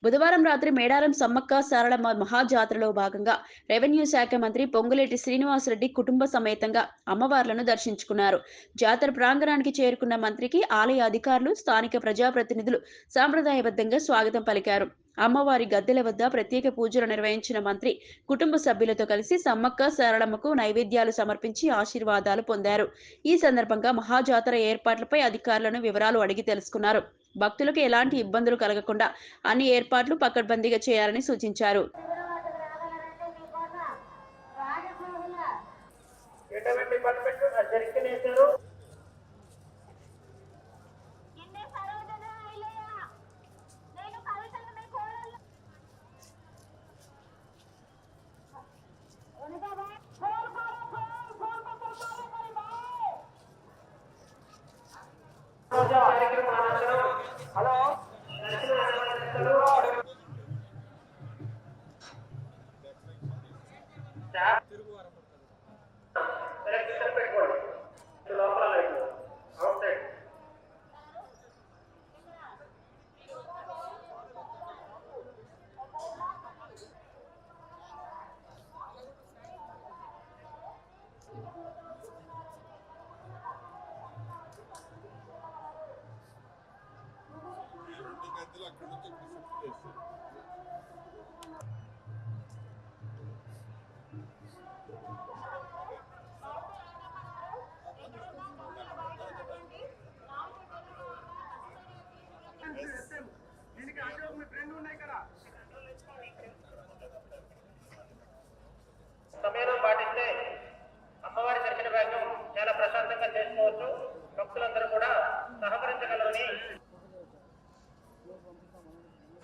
బుధవారం రాత్రి మేడారం సమ్మక్క సారళమ్మ మహాజాతరలో భాగంగా రెవెన్యూ శాఖ మంత్రి పొంగులేటి శ్రీనివాసరెడ్డి కుటుంబ సమేతంగా అమ్మవార్లను దర్శించుకున్నారు. జాతర ప్రాంగణానికి చేరుకున్న మంత్రికి ఆలయ అధికారులు, స్థానిక ప్రజాప్రతినిధులు సాంప్రదాయబద్ధంగా స్వాగతం పలికారు. అమ్మవారి గద్దెల వద్ద ప్రత్యేక పూజలు నిర్వహించిన మంత్రి కుటుంబ సభ్యులతో కలిసి సమ్మక్క సారళమ్మకు నైవేద్యాలు సమర్పించి ఆశీర్వాదాలు పొందారు. ఈ సందర్భంగా మహాజాతర ఏర్పాట్లపై అధికారులను వివరాలు అడిగి తెలుసుకున్నారు. భక్తులకు ఎలాంటి ఇబ్బందులు కలగకుండా అన్ని ఏర్పాట్లు పకడ్బందీగా చేయాలని సూచించారు. సమయం పాటిస్తే అమ్మవారి దర్శన భాగ్యం చాలా ప్రశాంతంగా చేసుకోవచ్చు. భక్తులందరూ కూడా సహకరించగలరని